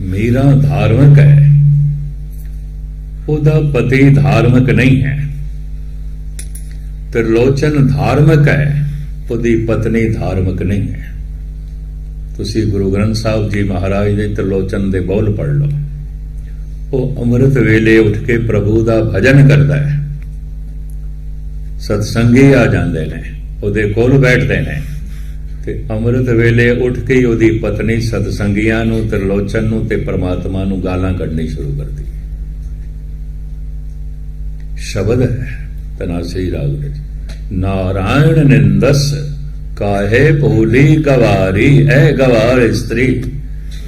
मीरा धार्मिक है, ਉਹਦਾ ਪਤੀ ਧਾਰਮਿਕ ਨਹੀਂ ਹੈ। त्रिलोचन धार्मिक है, ਉਹਦੀ ਪਤਨੀ ਧਾਰਮਿਕ ਨਹੀਂ ਹੈ। ਤੁਸੀਂ ਗੁਰੂ ਗ੍ਰੰਥ ਸਾਹਿਬ ਜੀ ਮਹਾਰਾਜ ਦੇ त्रिलोचन ਦੇ ਬੋਲ ਪੜ੍ਹ ਲਓ। ਉਹ ਅੰਮ੍ਰਿਤ ਵੇਲੇ ਉੱਠ ਕੇ ਪ੍ਰਭੂ ਦਾ ਭਜਨ ਕਰਦਾ ਹੈ। ਸਤਸੰਗੀ ਆ ਜਾਂਦੇ ਨੇ, ਉਹਦੇ ਕੋਲ ਬੈਠਦੇ ਨੇ ਤੇ ਅੰਮ੍ਰਿਤ ਵੇਲੇ ਉੱਠ ਕੇ ਹੀ ਉਹਦੀ ਪਤਨੀ ਸਤਸੰਗੀਆਂ ਨੂੰ, त्रिलोचन ਨੂੰ ਤੇ ਪ੍ਰਮਾਤਮਾ ਨੂੰ ਗਾਲਾਂ ਕੱਢਣੀ ਸ਼ੁਰੂ ਕਰਦੀ। शब्द है तनासई राग में, नारायण निंदस काहे भोली गवारी, ए गवार स्त्री।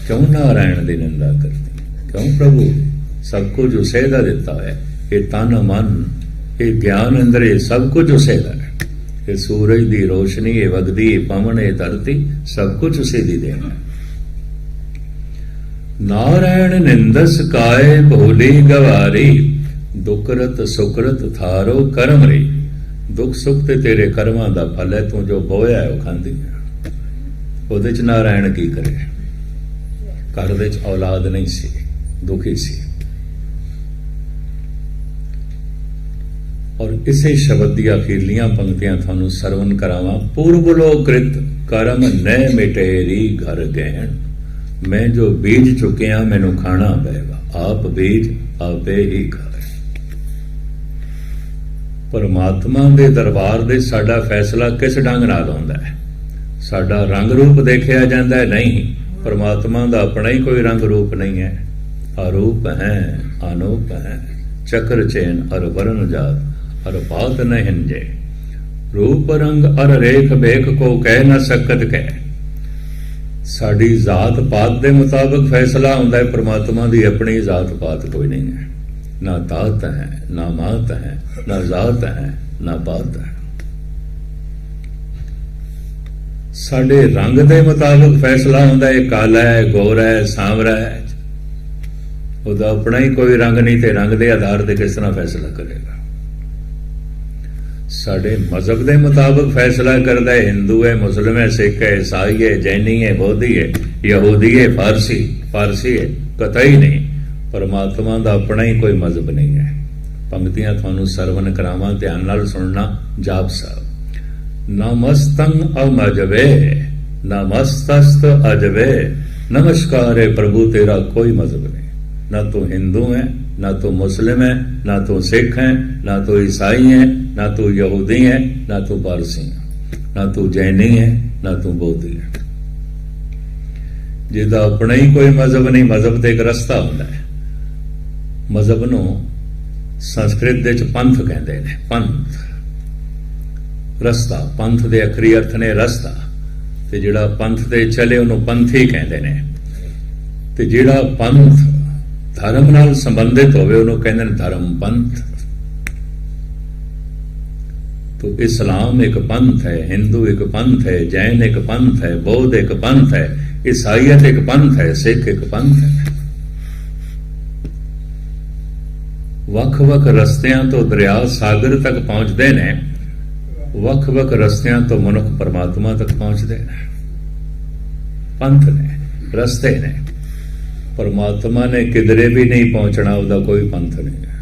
क्यों नारायण की निंदा करती, क्यों प्रभु सब कुछ उसे दा दिता है। ये तन मन, ये ज्ञान इंद्र, सब कुछ उसे दा है। ये सूरज की रोशनी, ये वगदी, ये पवन, ये धरती, सब कुछ उसे दी देना। नारायण निंदस काहे भोली गवारी, दुखरत सुखरत थारो कर्म रे। दुख सुख ते तेरे कर्मां दा फल है, तू जो बोया है वो खांदी है। ਉਹਦੇ ਚ ਨਾਰਾਇਣ ਕੀ ਕਰੇ? ਘਰ ਦੇ ਚ ਔਲਾਦ ਨਹੀਂ ਸੀ, ਦੁਖੀ ਸੀ। ਔਰ ਇਸੇ ਸ਼ਬਦ ਦੀਆਂ ਅਖੀਰਲੀਆਂ ਪੰਕਤੀਆਂ ਤੁਹਾਨੂੰ ਸਰਵਨ ਕਰਾਵਾਂ। ਪੂਰਬਲੋ ਕ੍ਰਿਤ ਕਰਮ ਨੈ ਮਿਟੇਰੀ ਘਰ ਗਹਿਣ, ਮੈਂ ਜੋ ਬੀਜ ਚੁੱਕਿਆ ਮੈਨੂੰ ਖਾਣਾ ਪਏਗਾ। ਆਪ ਬੀਜ ਆਪੇ ਹੀ ਖਾਏ। परमात्मा दे दरबार दे साडा फैसला किस ढंग नाल होंदा है? साडा रंग रूप देखिया जाता है? नहीं, परमात्मा दा अपना ही कोई रंग रूप नहीं है। अरूप है, अनूप है, चक्र चैन अर वर्ण जात अर बात न हिंजे। रूप रंग अर रेख बेख को कह न सकत कह। साडी जात पात दे मुताबिक फैसला होंदा है, परमात्मा दी अपनी जात पात कोई नहीं है। ना तात है, ना मात है, ना जात है, ना पात है। साडे रंग दे मुताबिक फैसला होंदा है, काला है, गोरा है, सांवरा है। ਉਹਦਾ अपना ही कोई रंग नहीं, ते रंग दे आधार ते किस तरह फैसला करेगा? साडे मजहब दे मुताबिक फैसला करदा है, हिंदू है, मुस्लिम है, सिख है, ईसाई है, जैनी है, बौद्धी है, यहूदी है, फारसी है, कतई नहीं। परमात्मा का अपना ही कोई मजहब नहीं है। पंक्तियां थानू सरवण करावां, ध्यान नाल सुनना। जाप साहब, नमस्तं अमजवे नमस्तस्त अजवे। नमस्कार है प्रभु, तेरा कोई मजहब नहीं। ना तो हिंदू है, ना तो मुस्लिम है, ना तो सिख है, ना तो ईसाई है, ना तो यहूदी है, ना तो पारसी है, ना तो जैनी है, ना तो बौद्धी है। जिहदा अपना ही कोई मजहब नहीं। मजहब तो एक रस्ता होता है। मजहब नूं संस्कृत दे च पंथ कहते हैं। पंथ, रस्ता। पंथ दे अखरी अर्थ ने रस्ता, ते जिहड़ा पंथ ते चले उहनूं पंथी कहते हैं। ते जिहड़ा पंथ धर्म नाल संबंधित होवे उहनूं कहंदे ने धर्म पंथ। तो इस्लाम एक पंथ है, हिंदू एक पंथ है, जैन एक पंथ है, बौद्ध एक पंथ है, ईसाईयत एक पंथ है, सिख एक पंथ है। ਵੱਖ-ਵੱਖ ਰਸਤਿਆਂ ਤੋਂ ਦਰਿਆ ਸਾਗਰ ਤੱਕ ਪਹੁੰਚਦੇ ਨੇ, ਵੱਖ-ਵੱਖ ਰਸਤਿਆਂ ਤੋਂ ਮਨੁੱਖ ਪਰਮਾਤਮਾ ਤੱਕ ਪਹੁੰਚਦੇ ਨੇ। ਪੰਥ ਨੇ, ਰਸਤੇ ਨੇ। ਪਰਮਾਤਮਾ ਨੇ ਕਿਧਰੇ ਵੀ ਨਹੀਂ ਪਹੁੰਚਣਾ, ਉਹਦਾ ਕੋਈ ਪੰਥ ਨਹੀਂ ਹੈ।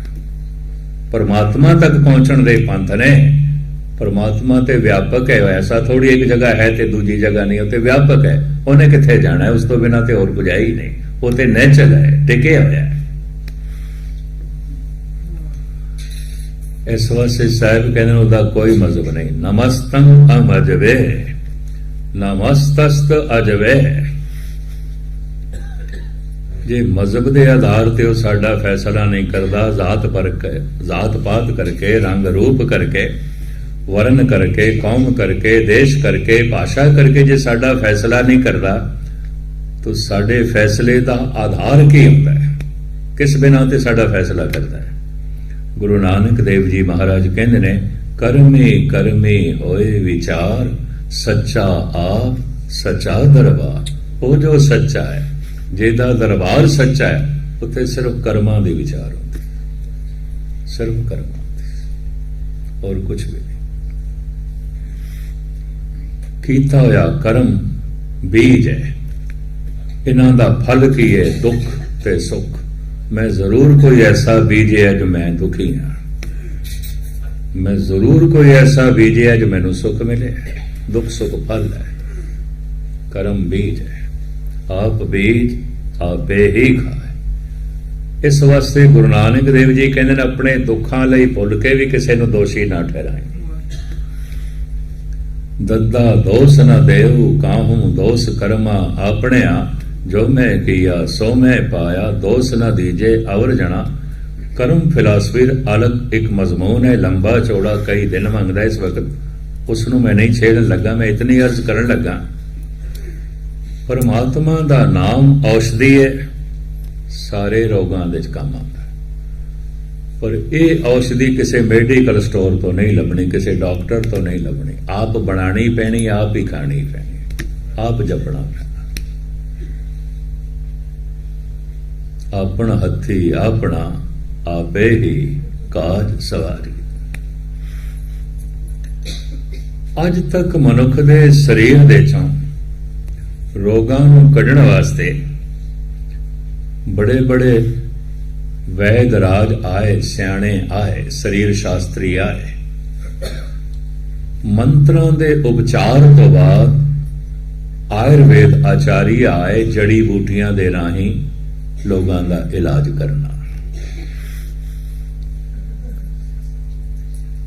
ਪਰਮਾਤਮਾ ਤੱਕ ਪਹੁੰਚਣ ਦੇ ਪੰਥ ਨੇ। ਪਰਮਾਤਮਾ ਤੇ ਵਿਆਪਕ ਹੈ, ਐਸਾ ਥੋੜੀ ਇੱਕ ਜਗ੍ਹਾ ਹੈ ਤੇ ਦੂਜੀ ਜਗ੍ਹਾ ਨਹੀਂ। ਉਹ ਤੇ ਵਿਆਪਕ ਹੈ, ਉਹਨੇ ਕਿੱਥੇ ਜਾਣਾ ਹੈ? ਉਸ ਤੋਂ ਬਿਨਾਂ ਤੇ ਹੋਰ ਕੁਝ ਹੈ ਹੀ ਨਹੀਂ। ਉਹ ਤੇ ਨੈਚਲ ਹੈ, ਟਿਕਿਆ ਹੋਇਆ ਹੈ। इस वास्ते साहब कहते उसका कोई मजहब नहीं। नमस्तं अमजवे नमस्तस्त अजवे। जे मजहब के आधार ते वो साडा फैसला नहीं करता, जात पात करके, रंग रूप करके, वर्ण करके, कौम करके, देश करके, भाषा करके जे साडा फैसला नहीं करता, तो साडे फैसले का आधार की होता है? किस बिना ते साडा फैसला करता है? गुरु नानक देव जी महाराज कहते ने, करमे करमे होए विचार, सच्चा आप सच्चा दरबार। वो जो सच्चा है, जेदा दरबार सच्चा है, उत्थे सिर्फ कर्मां दे विचार होंदे, सिर्फ कर्मां दे, और कुछ भी नहीं। कीता होया कर्म बीज है, इन्हां दा फल की है दुख ते सुख। मैं जरूर कोई ऐसा बीजे है जो मैं दुखी हाँ, मैं जरूर कोई ऐसा बीजे है जो मैनू सुख मिले। दुख सुख फल है, कर्म बीज है, आप बीज आपे ही खाए। इस वास्ते गुरु नानक देव जी कहते हैं अपने दुखों लई भुल के भी किसी को दोषी ना ठहराए। दद्दा दोष न देव काहूं दोष कर्मा अपने जो मैं किया सो मैं पाया, दोष न दीजे अवर जना। कर्म फिलासफी अलग एक मजमून है, लंबा चौड़ा कई दिन मंगता। इस वक्त उसनों मैं नहीं छेड़न लगा, मैं इतनी अर्ज करन लगा। परमात्मा दा नाम औषधि है, सारे रोगां दे काम आंदा। पर यह औषधि किसी मेडिकल स्टोर तो नहीं लभनी, किसी डॉक्टर तो नहीं लभनी। आप बनानी पैनी, आप ही खानी पैनी, आप जपना पैना। अपना हथी अपना आपे ही काज सवारी। अज तक मनुख दे शरीर दे चों रोगां नूं कढण वास्ते बड़े बड़े वैद राज आए, सियाणे आए, शरीर शास्त्री आए। मंत्रां दे उपचार तो बाद आयुर्वेद आचार्य आए, जड़ी बूटियां दे राही लोगों का इलाज करना।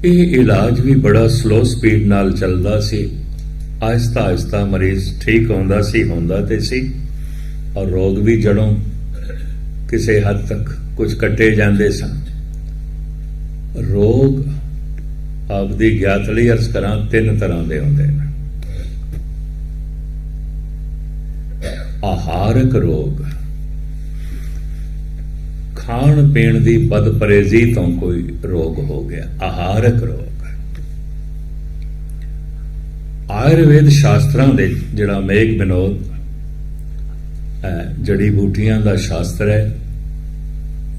यह इलाज भी बड़ा स्लो स्पीड नाल चलता सी। आहिस्ता आहिस्ता मरीज ठीक होंदा सी और रोग भी जड़ों किसी हद तक कुछ कट्टे जाते सन। रोग आपदी ज्ञात लई अर्ज करा 3 तरह के होंदे ने। आहारक रोग, खाण पीण की बदपरहेजी तो कोई रोग हो गया, आहारक रोग। आयुर्वेद शास्त्रां दे जिहड़ा मेघ विनोद जड़ी बूटियां का शास्त्र है,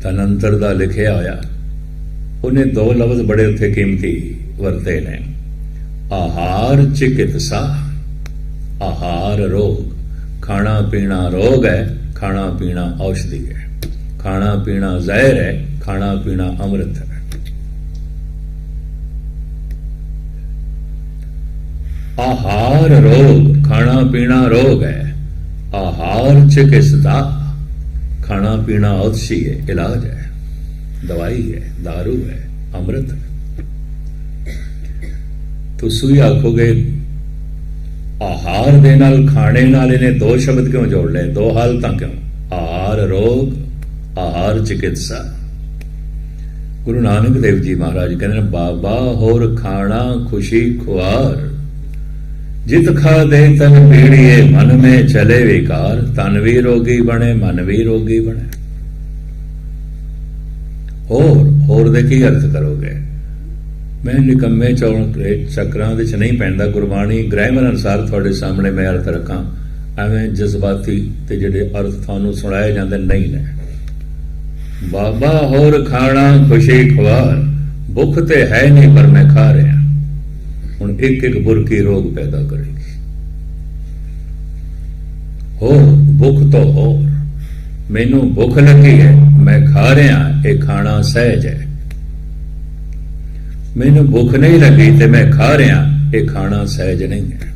धनंतर का लिखिया होया, उन्हें 2 लफ्ज बड़े उत्थे कीमती वरते ने। आहार चिकित्सा, आहार रोग, खाना पीना रोग है, खाना पीना औषधि है। खाना पीना जहर है, खाना पीना अमृत है। आहार रोग, खाना पीना रोग है। आहार चिकित्सा, खाना पीना औषधि है, इलाज है, दवाई है, दारू है, अमृत है। तुसी आखोगे आहार दे नाल खाने नाल इन्हें 2 शब्द क्यों जोड़ ले, 2 हालतां क्यों? आहार रोग, आहार चिकित्सा। गुरु नानक देव जी महाराज कहते बाबा होर खाना खुशी खुआर, जित खा दे तन पीड़िए मन में चले विकार, तन भी रोगी बने मन भी रोगी बने। होर दे की अर्थ करोगे? मैं निकम्मे चक्रां विच नहीं पैंदा। गुरबाणी ग्रामर अनुसार थोड़े सामने मैं अर्थ रखा, एवं जज्बाती ते जिहड़े अर्थ थानू सुनाए जाते नहीं ने। बाबा होर खाना खुशी खुआर, भुख ते है नहीं पर मैं खा रहा। हुण एक एक बुरकी रोग पैदा करेगी। हो भुख तो होर, मैनू भुख लगी है, मैं खा रहा, ये खाना सहज है। मैनू भुख नहीं लगी ते मैं खा रहा, ये खाना सहज नहीं है।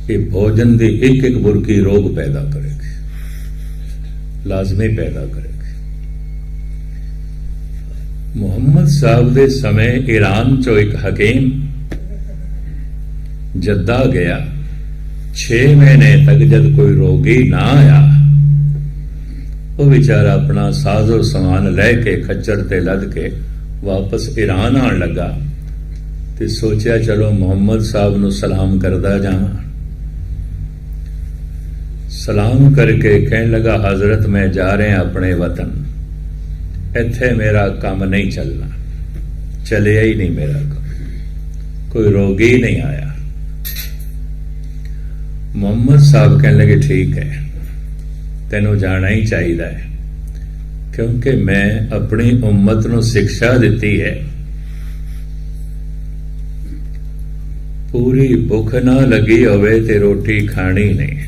ये भोजन की एक एक बुरकी रोग पैदा करेगी, लाजमी पैदा करेगी। मुहम्मद साहब दे समय ईरान चो एक हकीम जद्दा गया। 6 महीने तक जब कोई रोगी ना आया, वो बेचारा अपना साजो समान लैके खच्चर ते लद के वापस ईरान आन लगा। ते सोचा चलो मुहम्मद साहब नू सलाम करदा जावां। सलाम करके कहने लगा हजरत मैं जा रहा अपने वतन, इत्थे मेरा काम नहीं चलना। चलिया ही नहीं मेरा काम, कोई रोगी नहीं आया। मुहम्मद साहब कहने लगे ठीक है, तेनू जाना ही चाहिए, क्योंकि मैं अपनी उम्मत नू शिक्षा दी है, पूरी भुख ना लगी होवे ते रोटी खानी नहीं।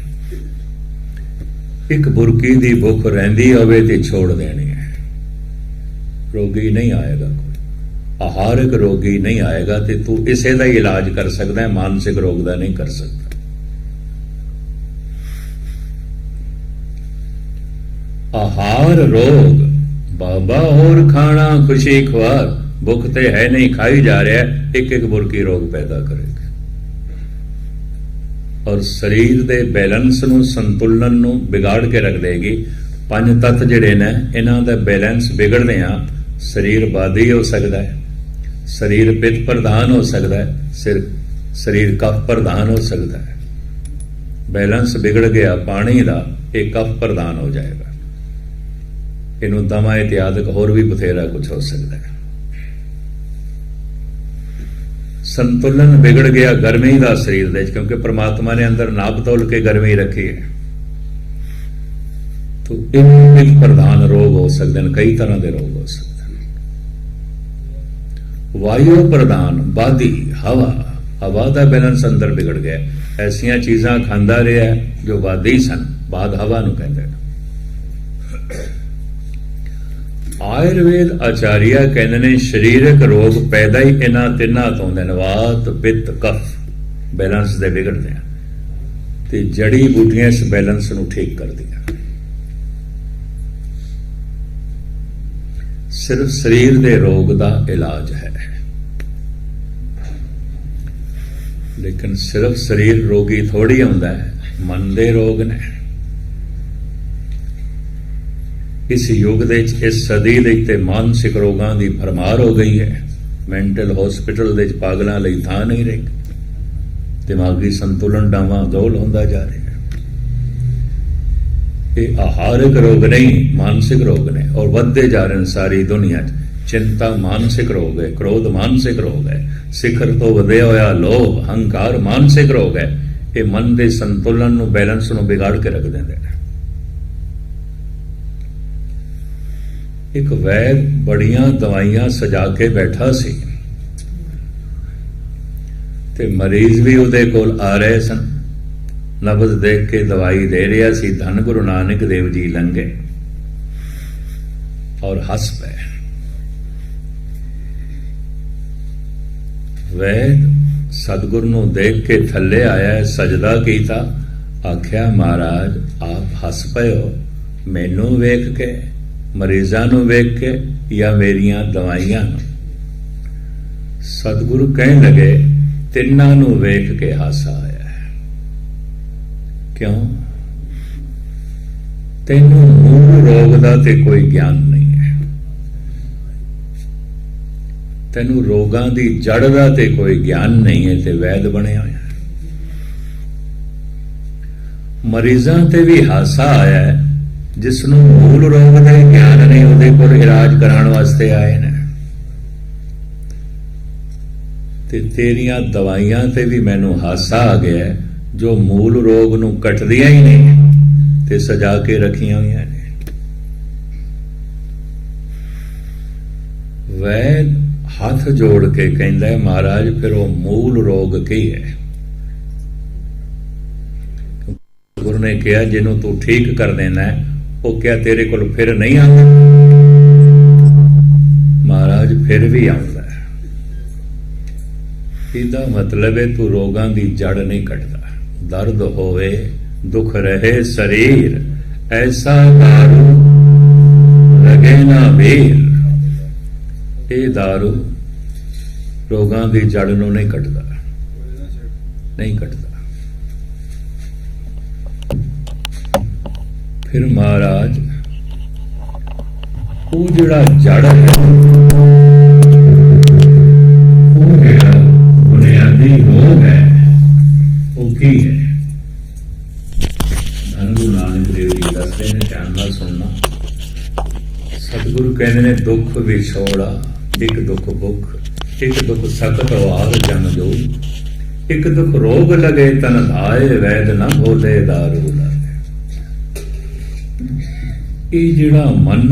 एक बुरकी दी भुख रहिंदी होवे ते छोड़ देनी है, रोगी नहीं आएगा कोई, आहारक रोगी नहीं आएगा। ते तू इसे दा ही इलाज कर सकदा है, मानसिक रोग दा नहीं कर सकता। आहार रोग बाबा और खाना खुशी खुआर, भुख ते है नहीं, खाई जा रहा है, एक एक बुरकी रोग पैदा करेगा। और शरीर दे बैलेंस नूं, संतुलन नूं बिगाड़ के रख देगी। पंज तत्त जिहड़े ने इन्हां दा बैलेंस बिगड़दियां शरीर बादी हो सकदा है, शरीर पित्त प्रधान हो सकदा है, शरीर कफ प्रधान हो सकदा है। बैलेंस बिगड़ गया पानी दा, एक कफ प्रधान हो जाएगा। इनू दमा इत्यादक होर भी बथेरा कुछ हो सकता है। संतुलन बिगड़ गया गर्मी का शरीर दे, क्योंकि परमात्मा ने अंदर नाप तोल के गर्मी रखी है। तो एक प्रधान रोग हो सकते हैं, कई तरह के रोग हो सकते हैं। वायु प्रधान बादी हवा, हवा का बैलेंस अंदर बिगड़ गया, ऐसिया चीजा खांदा रहा जो बादी सन, बाद हवा नूं कहंदे ने। आयुर्वेद आचार्य कहते हैं शरीरक रोग पैदा ही इन्हां तिन्हां तो होंदे ने, वात पित्त कफ, बैलेंस दे बिगड़दे हैं, ते जड़ी बूटियां इस बैलेंस नूं ठीक करदियां। सिर्फ शरीर दे रोग दा इलाज है, लेकिन सिर्फ शरीर रोगी थोड़ी हुंदा है, मन दे रोग ने। इस युग दे इस सदी दे ते मानसिक रोगां दी भरमार हो गई है। मैंटल हॉस्पिटल दे पागलां लई थां नहीं रही, दिमागी संतुलन डावां-डोल होंदा जा रहा है। ये आहारक रोग नहीं, मानसिक रोग ने, और बढ़ते जा रहे हैं सारी दुनिया च। चिंता मानसिक रोग है, क्रोध मानसिक रोग है, शिखर तो वधिया होया लोभ हंकार मानसिक रोग है। ये मन दे संतुलन नूं, बैलेंस नूं बिगाड़ के रख देंदे ने। एक वैद बड़ियां दवाइयां सजा के बैठा सी, ते मरीज भी उहदे कोल आ रहे सन। नबज देख के दवाई दे रहा सी। धन गुरु नानक देव जी लंघे और हस पे। वैद सतगुरु नूं देख के थले आया, सजदा कीता, आख्या महाराज आप हस पे हो, मैनू वेख के, मरीजां नूं वेख के, या मेरियां दवाइयां नूं? सतगुरु कहन लगे तिन्नां नूं वेख के हासा आया है। क्यों? तैनूं मूल रोग दा ते कोई ज्ञान नहीं है, तैनूं रोगां दी जड़ दा ते कोई ज्ञान नहीं है, ते वैद बनिया होया है। मरीजां ते भी हासा आया है, जिसनों मूल रोग का ज्ञान नहीं, उहदे कोल इलाज कराने वास्ते आए ने। ते तेरियां दवाइयां ते भी मैनू हासा आ गया है, जो मूल रोग नूं कटदियां ही नहीं ते सजा के रखियां हुई ने। वैद हाथ जोड़ के कहंदा है महाराज फिर वो मूल रोग की है? गुरु ने कहा जिन्हों तू ठीक कर देना है, वो क्या तेरे को फिर नहीं आंदा? महाराज फिर भी आंदा है। इसदा मतलब है तू रोगां दी जड़ नहीं कटदा। दर्द होवे दुख रहे शरीर, ऐसा दारू लगे ना वीर। ये दारू रोगां दी जड़ नूं नहीं कटदा, नहीं कटदा। फिर महाराज वो जिहड़ा जड़ है, वो जिहड़ा बुनियादी रोग है, वो की है? धन गुरु नानक देव जी दसदे ने, ध्यान नाल सुनना। सतगुरु कहते ने दुख विछोड़ा, एक दुख भुख, एक दुख सकत वार जम जो, एक दुख रोग लगे तन धाए, वैद न भोले दारू लाए। ये जिहड़ा मन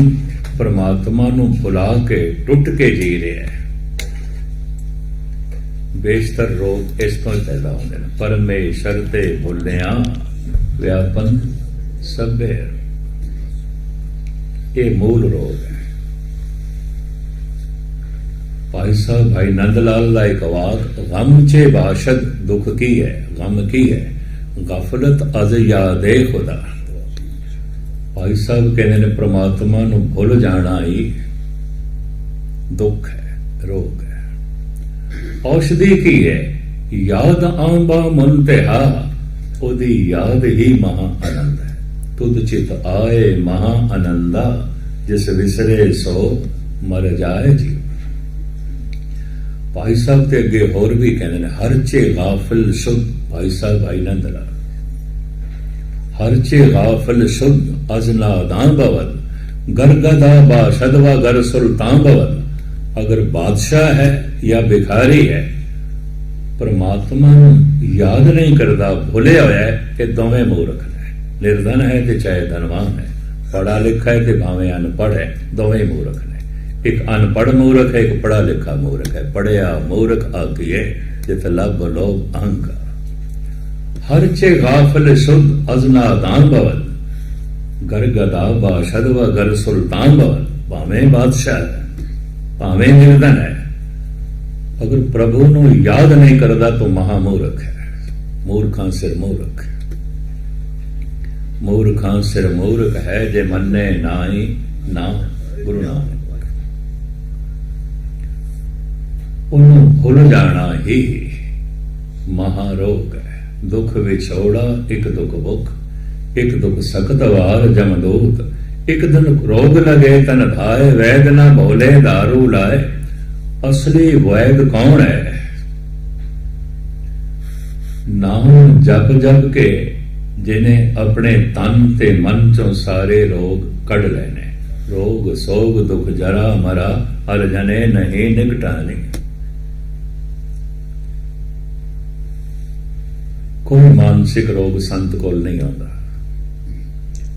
परमात्मा नूं भुला के टुट के जी रहा है, बेशतर रोग इस तो पैदा होंदे ने। परमेश्वर ते भुलिया व्यापन ਸਭੇ ਇਹ ਮੂਲ ਰੋਗ ਹੈ। ਭਾਈ ਸਾਹਿਬ ਭਾਈ ਨੰਦ ਲਾਲ ਦਾ ਇੱਕ ਵਾਕ, ਗਮ ਚੇ ਬਾਸ਼ਦ ਦੁੱਖ ਕੀ ਹੈ, ਗਮ ਕੀ ਹੈ, ਗਫਲਤ ਅਜ਼ ਯਾਦੇ ਖੁਦਾ। ਭਾਈ ਸਾਹਿਬ ਕਹਿੰਦੇ ਨੇ ਪ੍ਰਮਾਤਮਾ ਨੂੰ ਭੁੱਲ ਜਾਣਾ ਹੀ ਦੁੱਖ ਹੈ, ਰੋਗ ਹੈ। ਔਸ਼ਧੀ ਕੀ ਹੈ, ਯਾਦ ਆਂਬਾ ਮਨ ਤੇ ਹਾ, ਉਹਦੀ ਯਾਦ ਹੀ ਮਹਾ ਆਨੰਦ ਹੈ। ਤੁਧ ਚਿਤ ਆਏ ਮਹਾ ਆਨੰਦਾ, ਜਿਸ ਵਿਸਰੇ ਸੋ ਮਰ ਜਾਏ ਜੀਵ। ਭਾਈ ਸਾਹਿਬ ਤੇ ਅੱਗੇ ਹੋਰ ਵੀ ਕਹਿੰਦੇ ਨੇ, ਹਰ ਚੇ ਗਾਫਿਲ ਸ਼ੁੱਧ। ਭਾਈ ਸਾਹਿਬ ਭਾਈ ਨੰਦ ਲਾਲ, ਹਰ ਚੇ ਗਾਫਿਲ ਸ਼ੁੱਧ ਅਜ਼ ਨਾਦਾਨ ਭਵਨ, ਗਰਗਦਾ ਬਾਸ਼ਦਵਾ ਗਰ ਸੁਲਤਾਨ ਭਵਨ। ਅਗਰ ਬਾਦਸ਼ਾਹ ਹੈ ਜਾਂ ਭਿਖਾਰੀ ਹੈ, ਪਰਮਾਤਮਾ ਨੂੰ ਯਾਦ ਨਹੀਂ ਕਰਦਾ, ਭੁੱਲਿਆ ਹੋਇਆ ਹੈ, ਇਹ ਦੋਵੇਂ ਮੂਰਖ ਨੇ। ਨਿਰਧਨ ਹੈ ਤੇ ਚਾਹੇ ਧਨਵਾਨ ਹੈ, ਪੜਾ ਲਿਖਾ ਹੈ ਤੇ ਭਾਵੇਂ ਅਨਪੜ੍ਹ ਹੈ, ਦੋਵੇਂ ਮੂਰਖ ਨੇ। ਇੱਕ ਅਨਪੜ੍ਹ ਮੂਰਖ ਹੈ, ਇੱਕ ਪੜਾ ਲਿਖਾ ਮੂਰਖ ਹੈ। ਪੜਿਆ ਮੂਰਖ ਆਖੀਏ, ਜਿਤ ਲੱਭ ਲੋਭ ਅਹੰਕਾਰ। ਹਰ ਚੇ ਗਾਫਿਲ ਸ਼ੁੱਧ ਅਜ਼ ਨਾਦਾਨ ਭਵਨ, ਗਰਗਦਾ ਬਾਸ਼ਦਵਾ ਗਰ ਸੁਲਤਾਨ ਭਵਨ। ਭਾਵੇਂ ਬਾਦਸ਼ਾਹ ਹੈ, ਭਾਵੇਂ ਨਿਰਧਨ ਹੈ, ਅਗਰ ਪ੍ਰਭੂ ਨੂੰ ਯਾਦ ਨਹੀਂ ਕਰਦਾ ਤਾਂ ਮਹਾਮੂਰਖ ਹੈ। ਮੂਰਖਾਂ ਸਿਰ ਮੂਰਖ, ਮੂਰਖਾਂ ਸਿਰ ਮੂਰਖ ਹੈ, ਜੇ ਮੰਨੇ ਨਾਹੀ ਨਾ ਗੁਰੂ ਨਾਨਕ। ਉਹਨੂੰ ਭੁੱਲ ਜਾਣਾ ਹੀ ਮਹਾਰੋਗ ਹੈ। ਦੁੱਖ ਵਿਛੋੜਾ ਇੱਕ ਦੁੱਖ ਭੁੱਖ, ਇੱਕ ਦੁੱਖ ਸਖਤ ਵਾਰ ਜਮਦੂਤ। ਇੱਕ ਦਿਨ ਰੋਗ ਲਗੇ ਤਨ ਧਾਏ, ਵੈਦ ਨਾ ਭੋਲੇ ਦਾਰੂ ਲਾਏ। ਅਸਲੀ ਵੈਦ ਕੌਣ ਹੈ? ਨਾਮ ਜਪ ਜਪ ਕੇ ਜਿਨੇ ਆਪਣੇ ਤਨ ਤੇ ਮਨ ਚੋਂ ਸਾਰੇ ਰੋਗ ਕੱਢ ਲੈਣੇ। ਰੋਗ ਸੋਗ ਦੁੱਖ ਜਰਾ ਮਰਾ, ਹਰ ਜਨੇ ਨਹੀਂ ਨਿਕਟਾਨੀ। ਕੋਈ ਮਾਨਸਿਕ ਰੋਗ ਸੰਤ ਕੋਲ ਨਹੀਂ ਆਉਂਦਾ।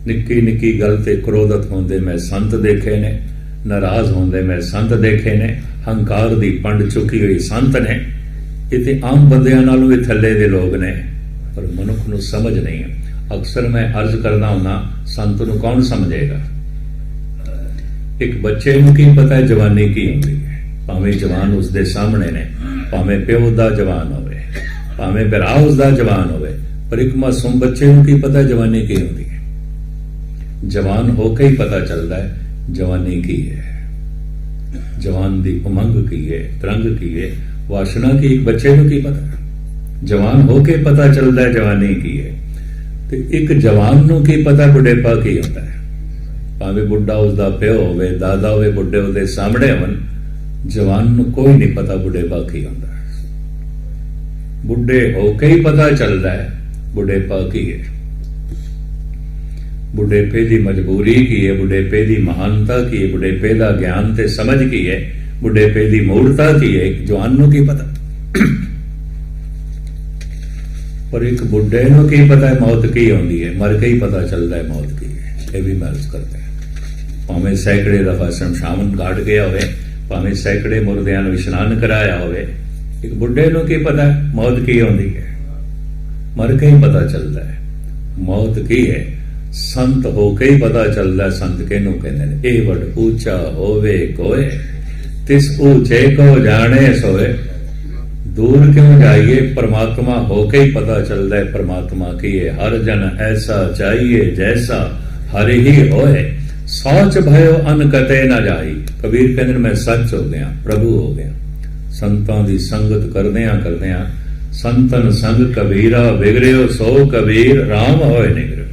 ਨਿੱਕੀ ਨਿੱਕੀ ਗੱਲ ਤੇ ਕ੍ਰੋਧਤ ਹੁੰਦੇ ਮੈਂ ਸੰਤ ਦੇਖੇ ਨੇ, ਨਾਰਾਜ਼ ਹੁੰਦੇ ਮੈਂ ਸੰਤ ਦੇਖੇ ਨੇ, ਹੰਕਾਰ ਦੀ ਪੰਡ ਚੁੱਕੀ ਹੋਈ ਸੰਤ ਨੇ। ਇਹ ਤੇ ਆਮ ਬੰਦਿਆਂ ਨਾਲੋਂ ਵੀ ਥੱਲੇ ਦੇ ਲੋਕ ਨੇ, ਪਰ ਮਨੁੱਖ ਨੂੰ ਸਮਝ ਨਹੀਂ ਹੈ। ਅਕਸਰ ਮੈਂ ਅਰਜ਼ ਕਰਦਾ ਹੁੰਦਾ, ਸੰਤ ਨੂੰ ਕੌਣ ਸਮਝੇਗਾ? ਇੱਕ ਬੱਚੇ ਨੂੰ ਕੀ ਪਤਾ ਜਵਾਨੀ ਕੀ ਹੁੰਦੀ ਹੈ? ਭਾਵੇਂ ਜਵਾਨ ਉਸਦੇ ਸਾਹਮਣੇ ਨੇ, ਭਾਵੇਂ ਪਿਓ ਦਾ ਜਵਾਨ ਹੋਵੇ, ਭਾਵੇਂ ਭਰਾ ਉਸਦਾ ਜਵਾਨ ਹੋਵੇ, ਪਰ ਇੱਕ ਮਾਸੂਮ ਬੱਚੇ ਨੂੰ ਕੀ ਪਤਾ ਜਵਾਨੀ ਕੀ ਹੁੰਦੀ ਹੈ? ਜਵਾਨ ਹੋ ਕੇ ਹੀ ਪਤਾ ਚੱਲਦਾ ਹੈ ਜਵਾਨੀ ਕੀ ਹੈ, ਜਵਾਨ ਦੀ ਉਮੰਗ ਕੀ ਹੈ, ਤਰੰਗ ਕੀ ਹੈ, ਵਾਸ਼ਨਾ ਕੀ। ਇੱਕ ਬੱਚੇ ਨੂੰ ਕੀ ਪਤਾ? ਜਵਾਨ ਹੋ ਕੇ ਪਤਾ ਚੱਲਦਾ ਹੈ ਜਵਾਨੀ ਕੀ ਹੈ। ਤੇ ਇੱਕ ਜਵਾਨ ਨੂੰ ਕੀ ਪਤਾ ਬੁਢੇਪਾ ਕੀ ਹੁੰਦਾ ਹੈ? ਭਾਵੇਂ ਬੁੱਢਾ ਉਸਦਾ ਪਿਓ ਹੋਵੇ, ਦਾਦਾ ਹੋਵੇ, ਬੁੱਢੇ ਉਹਦੇ ਸਾਹਮਣੇ ਹੋਣ, ਜਵਾਨ ਨੂੰ ਕੋਈ ਨਹੀਂ ਪਤਾ ਬੁਢੇਪਾ ਕੀ ਹੁੰਦਾ। ਬੁੱਢੇ ਹੋ ਕੇ ਹੀ ਪਤਾ ਚੱਲਦਾ ਹੈ ਬੁਢੇਪਾ ਕੀ ਹੈ। ਬੁਢੇਪੇ ਦੀ ਮਜਬੂਰੀ ਕੀ ਹੈ, ਬੁਢੇਪੇ ਦੀ ਮਹਾਨਤਾ ਕੀ ਹੈ, ਬੁਢੇਪੇ ਦਾ ਗਿਆਨ ਤੇ ਸਮਝ ਕੀ ਹੈ, ਬੁਢੇਪੇ ਦੀ ਮੂੜਤਾ ਕੀ ਹੈ, ਇੱਕ ਜਵਾਨ ਨੂੰ ਕੀ ਪਤਾ। ਪਰ ਇੱਕ ਬੁੱਢੇ ਨੂੰ ਕੀ ਪਤਾ ਹੈ ਮੌਤ ਕੀ ਹੁੰਦੀ ਹੈ? ਮਰ ਕੇ ਹੀ ਪਤਾ ਚੱਲਦਾ ਹੈ ਮੌਤ ਕੀ ਹੈ। ਇਹ ਵੀ ਮਹਿਸੂਸ ਕਰਦੇ ਭਾਵੇਂ ਸੈਂਕੜੇ ਦਫਾ ਸ਼ਮਸ਼ਾਨ ਘਾਟ ਗਿਆ ਹੋਵੇ, ਭਾਵੇਂ ਸੈਂਕੜੇ ਮੁਰਦਿਆਂ ਨੂੰ ਇਸ਼ਨਾਨ ਕਰਾਇਆ ਹੋਵੇ, ਇੱਕ ਬੁੱਢੇ ਨੂੰ ਕੀ ਪਤਾ ਮੌਤ ਕੀ ਹੁੰਦੀ ਹੈ? ਮਰ ਕੇ ਹੀ ਪਤਾ ਚੱਲਦਾ ਹੈ ਮੌਤ ਕੀ ਹੈ। ਸੰਤ ਹੋ ਕੇ ਹੀ ਪਤਾ ਚੱਲਦਾ। ਸੰਤ ਕਿਹਨੂੰ ਕਹਿੰਦੇ ਨੇ? ਇਹ ਵੱਡ ਉੱਚਾ ਹੋਵੇ ਕੋਏ, ਤਿਸ ਉੱਚੇ ਕੋ ਜਾਣੇ ਸੋਏ। ਦੂਰ ਕਿਉਂ ਜਾਈਏ, ਪਰਮਾਤਮਾ ਹੋ ਕੇ ਹੀ ਪਤਾ ਚੱਲਦਾ ਹੈ ਪਰਮਾਤਮਾ ਕੀ ਹੈ। ਹਰ ਜਨ ਐਸਾ ਚਾਹੀਏ ਜੈਸਾ ਹਰਿ ਹੀ ਹੋਏ, ਸੋਚ ਭਇਓ ਅਨ ਕਤੇ ਨਾ ਜਾਈ। ਕਬੀਰ ਕਹਿੰਦੇ ਮੈਂ ਸੱਚ ਹੋ ਗਿਆ, ਪ੍ਰਭੂ ਹੋ ਗਿਆ। ਸੰਤਾਂ ਦੀ ਸੰਗਤ ਕਰਦਿਆਂ ਕਰਦਿਆਂ ਸੰਤਨ ਸੰਗ ਕਬੀਰਾ, ਵਿਗੜਿਓ ਸੋ ਕਬੀਰ ਰਾਮ ਹੋਏ ਨਿਗਰ।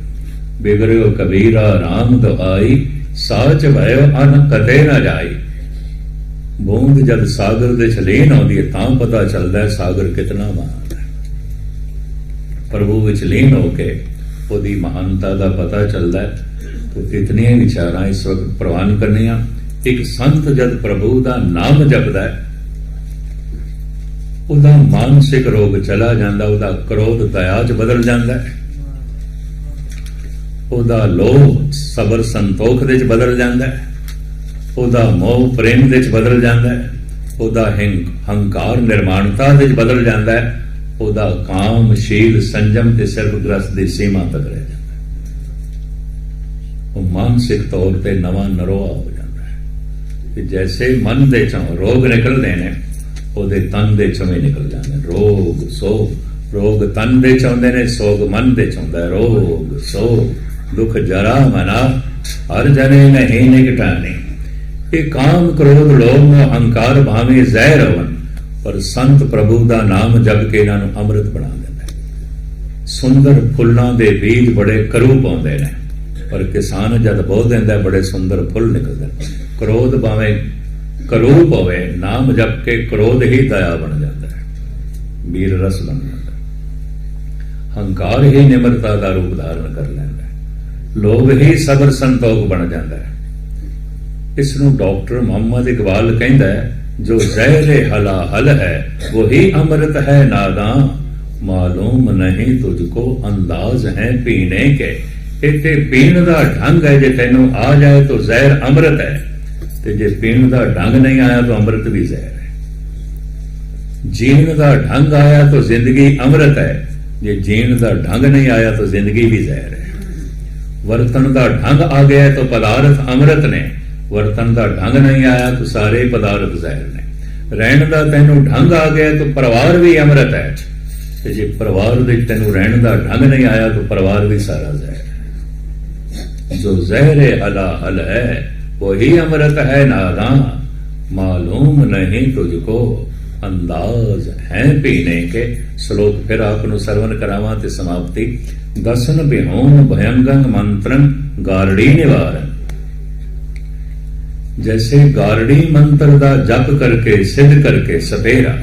ਬਿਗੜਿਓ ਕਬੀਰਾ ਰਾਮ ਦੁਹਾਈ, ਸਾਚ ਭਇਓ ਅਨ ਕਤੇ ਨਾ ਜਾਈ। ਬੂੰਦ ਜਦ ਸਾਗਰ ਦੇ ਲੀਨ ਆਉਂਦੀ ਹੈ ਤਾਂ ਪਤਾ ਚੱਲਦਾ ਹੈ ਸਾਗਰ ਕਿਤਨਾ ਮਹਾਨ ਹੈ। ਪ੍ਰਭੂ ਵਿੱਚ ਲੀਨ ਹੋ ਕੇ ਉਹਦੀ ਮਹਾਨਤਾ ਦਾ ਪਤਾ ਚੱਲਦਾ ਹੈ। ਤੇ ਇਤਨੀਆਂ ਵਿਚਾਰਾਂ ਇਸ ਵਕਤ ਪ੍ਰਵਾਨ ਕਰਨੀਆਂ। ਇੱਕ ਸੰਤ ਜਦ ਪ੍ਰਭੂ ਦਾ ਨਾਮ ਜਪਦਾ ਹੈ, ਉਹਦਾ ਮਾਨਸਿਕ ਰੋਗ ਚਲਾ ਜਾਂਦਾ, ਉਹਦਾ ਕ੍ਰੋਧ ਦਇਆ 'ਚ ਬਦਲ ਜਾਂਦਾ ਹੈ, ਉਹਦਾ ਲੋਭ ਸਬਰ ਸੰਤੋਖ ਦੇ 'ਚ ਬਦਲ ਜਾਂਦਾ ਹੈ, ਉਹਦਾ ਮੋਹ ਪ੍ਰੇਮ ਦੇ 'ਚ ਬਦਲ ਜਾਂਦਾ ਹੈ, ਉਹਦਾ ਹੰਕਾਰ ਨਿਰਮਾਣਤਾ ਦੇ 'ਚ ਬਦਲ ਜਾਂਦਾ ਹੈ, ਉਹਦਾ ਕਾਮ ਸ਼ੀਲ ਸੰਜਮ ਤੇ ਸਰਬਗ੍ਰਸਤ ਦੀ ਸੀਮਾ ਤੱਕ ਰਹਿ ਜਾਂਦਾ ਹੈ। ਉਹ ਮਾਨਸਿਕ ਤੌਰ ਤੇ ਨਵਾਂ ਨਰੋਆ ਹੋ ਜਾਂਦਾ ਹੈ ਕਿ ਜੈਸੇ ਮਨ ਦੇ ਚੋਂ ਰੋਗ ਨਿਕਲਦੇ ਨੇ, ਉਹਦੇ ਤਨ ਦੇ ਚੋਂ ਵੀ ਨਿਕਲ ਜਾਂਦੇ। ਰੋਗ ਸੋਗ, ਰੋਗ ਤਨ ਦੇ ਚ ਆਉਂਦੇ ਨੇ, ਸੋਗ ਮਨ ਦੇ ਚ ਆਉਂਦਾ। ਰੋਗ ਸੋਗ ਦੁੱਖ ਜਰਾ ਮਨਾ ਹਰ ਜਨੇ ਨਹੀਂ ਨਿਕਟਾਨੇ। ਇਹ ਕਾਮ ਕ੍ਰੋਧ ਲੋਭ ਮੋਹ ਅਹੰਕਾਰ ਭਾਵੇਂ ਜ਼ਹਿਰ ਹੋਣ, ਪਰ ਸੰਤ ਪ੍ਰਭੂ ਦਾ ਨਾਮ ਜਪ ਕੇ ਇਹਨਾਂ ਨੂੰ ਅੰਮ੍ਰਿਤ ਬਣਾ ਦਿੰਦਾ। ਸੁੰਦਰ ਫੁੱਲਾਂ ਦੇ ਬੀਜ ਬੜੇ ਕਰੂਪ ਆਉਂਦੇ ਨੇ, ਪਰ ਕਿਸਾਨ ਜਦ ਬੋ ਦਿੰਦਾ ਬੜੇ ਸੁੰਦਰ ਫੁੱਲ ਨਿਕਲਦੇ। ਕ੍ਰੋਧ ਭਾਵੇਂ ਕਰੂਪ ਹੋਵੇ, ਨਾਮ ਜਪ ਕੇ ਕ੍ਰੋਧ ਹੀ ਦਇਆ ਬਣ ਜਾਂਦਾ ਹੈ, ਵੀਰ ਰਸ ਬਣ ਜਾਂਦਾ। ਹੰਕਾਰ ਹੀ ਨਿਮਰਤਾ ਦਾ ਰੂਪ ਧਾਰਨ ਕਰ ਲੈਂਦਾ ਹੈ, ਲੋਭ ਹੀ ਸਬਰ ਸੰਤੋਖ ਬਣ ਜਾਂਦਾ ਹੈ। ਇਸ ਨੂੰ ਡਾਕਟਰ ਮੁਹੰਮਦ ਇਕਬਾਲ ਕਹਿੰਦਾ ਹੈ, ਜੋ ਜ਼ਹਿਰੇ ਹਲਾ ਹਲ ਹੈ ਵਹੀ ਅੰਮ੍ਰਿਤ ਹੈ ਨਾਦਾਂ, ਮਾਲੂਮ ਨਹੀਂ ਤੁਝਕੋ ਅੰਦਾਜ਼ ਹੈ ਪੀਣੇ ਕੇ। ਇੱਥੇ ਪੀਣ ਦਾ ਢੰਗ ਹੈ, ਜੇ ਤੈਨੂੰ ਆ ਜਾਏ ਤਾਂ ਜ਼ਹਿਰ ਅੰਮ੍ਰਿਤ ਹੈ, ਤੇ ਜੇ ਪੀਣ ਦਾ ਢੰਗ ਨਹੀਂ ਆਇਆ ਤਾਂ ਅੰਮ੍ਰਿਤ ਵੀ ਜ਼ਹਿਰ ਹੈ। ਜੀਣ ਦਾ ਢੰਗ ਆਇਆ ਤਾਂ ਜ਼ਿੰਦਗੀ ਅੰਮ੍ਰਿਤ ਹੈ, ਜੇ ਜੀਣ ਦਾ ਢੰਗ ਨਹੀਂ ਆਇਆ ਤਾਂ ਜ਼ਿੰਦਗੀ ਵੀ ਜ਼ਹਿਰ ਹੈ। ਵਰਤਨ ਦਾ ਢੰਗ ਆ ਗਿਆ ਤਾਂ ਪਦਾਰਥ ਅੰਮ੍ਰਿਤ ਨੇ, ਵਰਤਨ ਦਾ ਢੰਗ ਨਹੀਂ ਆਇਆ ਤਾਂ ਸਾਰੇ ਪਦਾਰਥ ਜ਼ਹਿਰ ਨੇ। ਰਹਿਣ ਦਾ ਤੈਨੂੰ ਢੰਗ ਆ ਗਿਆ ਤਾਂ ਪਰਿਵਾਰ ਵੀ ਅੰਮ੍ਰਿਤ ਹੈ, ਤੇ ਜੇ ਪਰਿਵਾਰ ਦੇ ਤੈਨੂੰ ਰਹਿਣ ਦਾ ਢੰਗ ਨਹੀਂ ਆਇਆ ਤਾਂ ਪਰਿਵਾਰ ਵੀ ਸਾਰਾ ਜ਼ਹਿਰ ਹੈ। ਜੋ ਜ਼ਹਿਰੇ ਹਲਾ ਹਲ ਹੈ वही अमृत है नादां, मालूम नहीं तुझको अंदाज है पीने के। श्लोक फिर आपनु सरवण करावां ते समाप्ति। दसन बिहोन भयंगंग मंत्रन गारड़ी निवारण। जैसे गारड़ी मंत्र दा जप करके सिद्ध करके सपेरा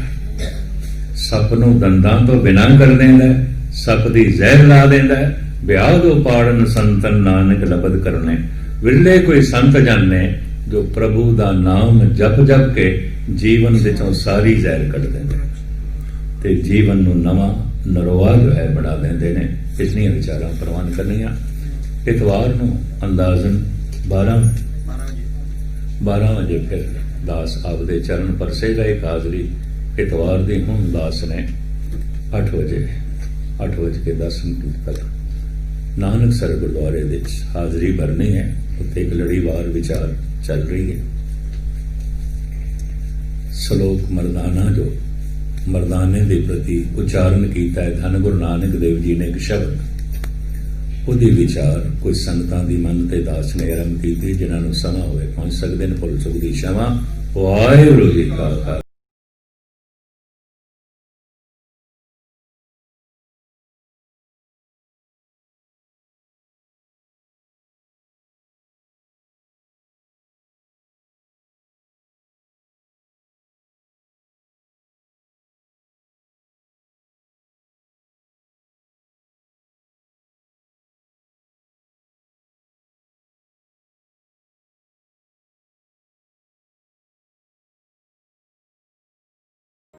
सप नूं दंदां तो बिना कर देंदा, सप दी जहर ला देंदा। ब्याह दो पाड़न संतन नानक लबद करने। विरले कोई संत जन ने जो प्रभु दा नाम जप जप के जीवन विचों सारी जहर कढ़ देंदे ते जीवन नूं नवां नरोआ जो है बना देंदे ने। इतनी विचारां प्रवान करनियां। इतवार नूं अंदाजन 12 वजे फिर दास आपदे चरण परसेगा। एक हाजरी इतवार दी हुण दास ने 8 बजे 10 मिनट तक नानकसर गुरुद्वारे विच हाजरी भरनी है। उत्थे एक लड़ीवार विचार चल रही है। श्लोक मरदाना जो मरदाने के प्रति उच्चारण किया है धन गुरु नानक देव जी ने एक शब्द उहदी विचार कोई संगतां दी मन ते दास ने आरंभ की। जिन्हां नूं समा होवे पहुंच सकदे ने। भुल चुक दी क्षमा। वाहिगुरू जी का खालसा।